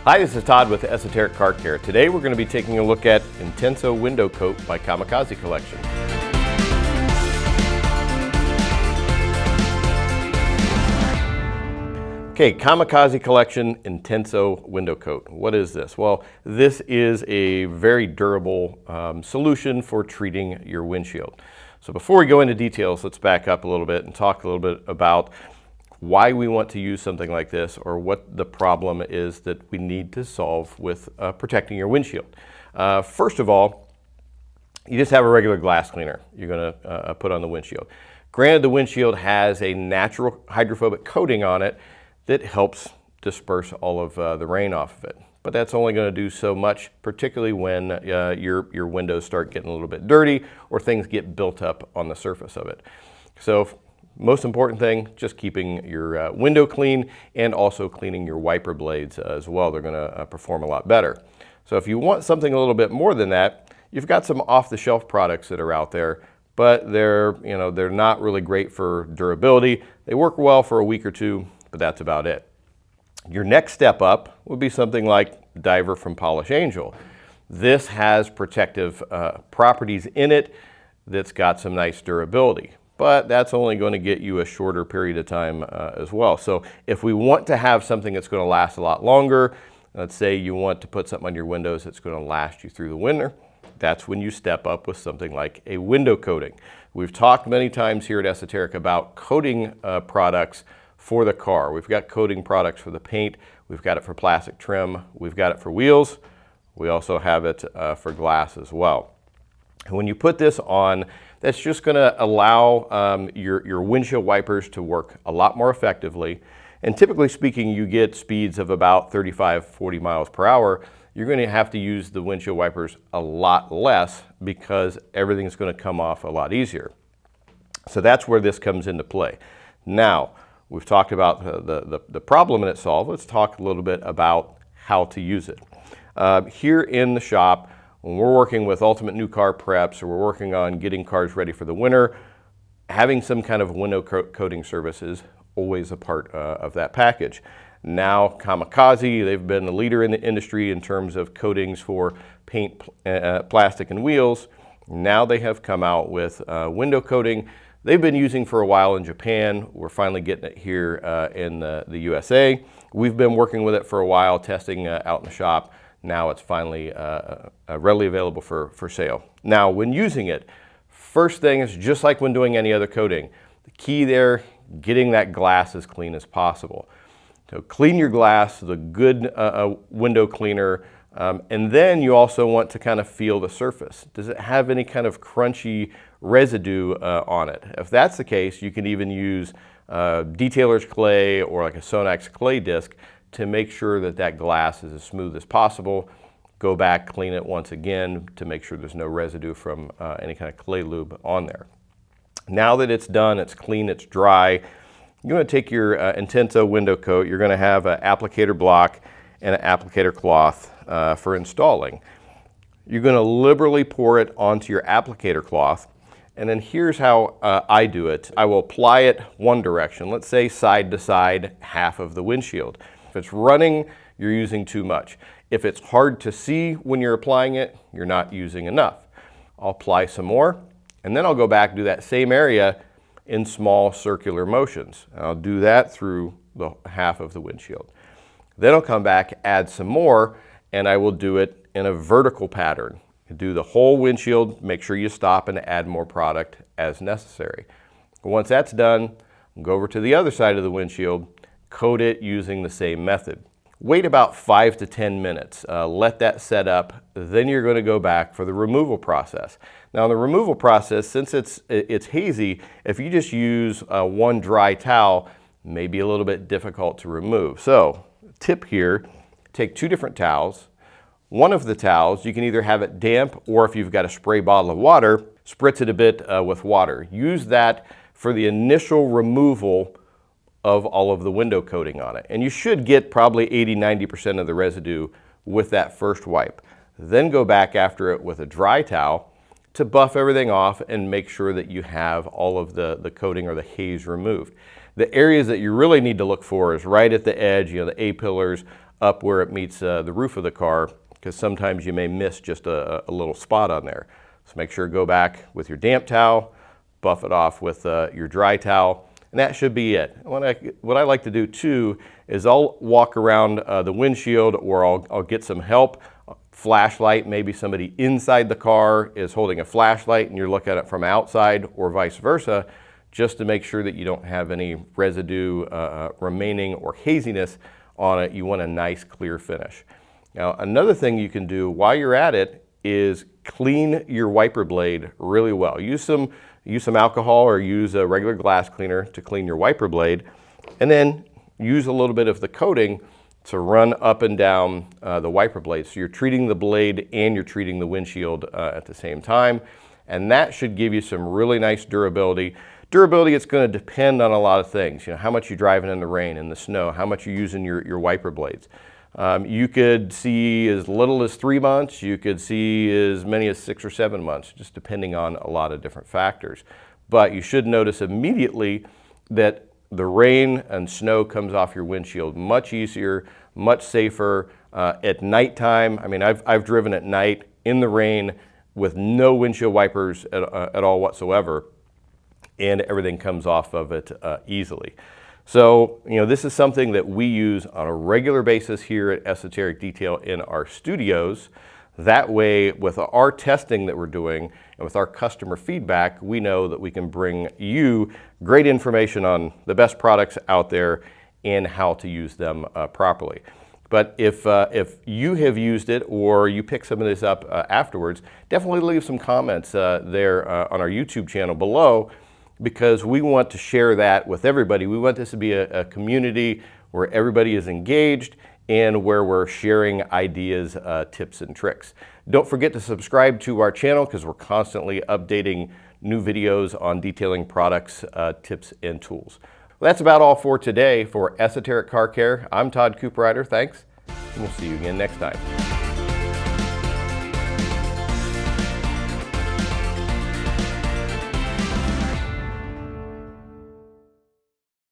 Hi, this is Todd with ESOTERIC Car Care. Today we're going to be taking a look at Intenso Window Coat by Kamikaze Collection. Okay, Kamikaze Collection Intenso Window Coat. What is this? Well, this is a very durable solution for treating your windshield. So before we go into details, let's back up a little bit and talk a little bit about why we want to use something like this, or what the problem is that we need to solve with protecting your windshield. First of all, you just have a regular glass cleaner you're going to put on the windshield. Granted, the windshield has a natural hydrophobic coating on it that helps disperse all of the rain off of it. But that's only going to do so much, particularly when your windows start getting a little bit dirty or things get built up on the surface of it. So most important thing, just keeping your window clean and also cleaning your wiper blades as well. They're going to perform a lot better. So if you want something a little bit more than that, you've got some off-the-shelf products that are out there, but they're not really great for durability. They work well for a week or two, but that's about it. Your next step up would be something like Diver from Polish Angel. This has protective properties in it that's got some nice durability, but that's only going to get you a shorter period of time as well. So if we want to have something that's going to last a lot longer, let's say you want to put something on your windows that's going to last you through the winter, that's when you step up with something like a window coating. We've talked many times here at ESOTERIC about coating products for the car. We've got coating products for the paint, we've got it for plastic trim, we've got it for wheels, we also have it for glass as well. And when you put this on, that's just going to allow your windshield wipers to work a lot more effectively. And typically speaking, you get speeds of about 35-40 miles per hour. You're going to have to use the windshield wipers a lot less because everything's going to come off a lot easier. So that's where this comes into play. Now, we've talked about the problem in itself. Let's talk a little bit about how to use it. Here in the shop, when we're working with ultimate new car preps or we're working on getting cars ready for the winter, having some kind of window coating service is always a part of that package. Now, Kamikaze, they've been the leader in the industry in terms of coatings for paint, plastic, and wheels. Now they have come out with window coating they've been using for a while in Japan. We're finally getting it here in the USA. We've been working with it for a while, testing out in the shop. Now it's finally readily available for sale. Now, when using it, first thing is just like when doing any other coating. The key there, getting that glass as clean as possible. So clean your glass with a good window cleaner, and then you also want to kind of feel the surface. Does it have any kind of crunchy residue on it? If that's the case, you can even use detailer's clay or like a Sonax clay disc to make sure that that glass is as smooth as possible. Go back, clean it once again to make sure there's no residue from any kind of clay lube on there. Now that it's done, it's clean, it's dry, you're going to take your Intenso window coat. You're going to have an applicator block and an applicator cloth for installing. You're going to liberally pour it onto your applicator cloth, and then here's how I do it. I will apply it one direction, let's say side to side, half of the windshield. If it's running, you're using too much. If it's hard to see when you're applying it, you're not using enough. I'll apply some more, and then I'll go back and do that same area in small circular motions. I'll do that through the half of the windshield. Then I'll come back, add some more, and I will do it in a vertical pattern. Do the whole windshield, make sure you stop and add more product as necessary. Once that's done, go over to the other side of the windshield, coat it using the same method. Wait about 5 to 10 minutes, let that set up, then you're going to go back for the removal process. Now in the removal process, since it's hazy, if you just use one dry towel, it may be a little bit difficult to remove. So, tip here, take 2 different towels. One of the towels, you can either have it damp, or if you've got a spray bottle of water, spritz it a bit with water. Use that for the initial removal of all of the window coating on it. And you should get probably 80-90% of the residue with that first wipe. Then go back after it with a dry towel to buff everything off and make sure that you have all of the coating or the haze removed. The areas that you really need to look for is right at the edge, the A-pillars up where it meets the roof of the car, because sometimes you may miss just a little spot on there. So make sure to go back with your damp towel, buff it off with your dry towel, and that should be it. What I like to do too is I'll walk around the windshield, or I'll get some help. Flashlight, maybe somebody inside the car is holding a flashlight and you're looking at it from outside, or vice versa, just to make sure that you don't have any residue remaining or haziness on it. You want a nice clear finish. Now, another thing you can do while you're at it is clean your wiper blade really well. Use some alcohol or use a regular glass cleaner to clean your wiper blade, and then use a little bit of the coating to run up and down the wiper blade. So you're treating the blade and you're treating the windshield at the same time, and that should give you some really nice durability. Durability, it's going to depend on a lot of things. You know, how much you're driving in the rain, in the snow, how much you're using your wiper blades. You could see as little as 3 months, you could see as many as 6 or 7 months, just depending on a lot of different factors. But you should notice immediately that the rain and snow comes off your windshield much easier, much safer. At nighttime, I mean, I've driven at night in the rain with no windshield wipers at all whatsoever, and everything comes off of it easily. So, you know, this is something that we use on a regular basis here at Esoteric Detail in our studios. That way, with our testing that we're doing and with our customer feedback, we know that we can bring you great information on the best products out there and how to use them properly. But if you have used it or you pick some of this up afterwards, definitely leave some comments there on our YouTube channel below, because we want to share that with everybody. We want this to be a community where everybody is engaged and where we're sharing ideas, tips, and tricks. Don't forget to subscribe to our channel, because we're constantly updating new videos on detailing products, tips, and tools. Well, that's about all for today. For Esoteric Car Care, I'm Todd Cooperrider. Thanks, and we'll see you again next time.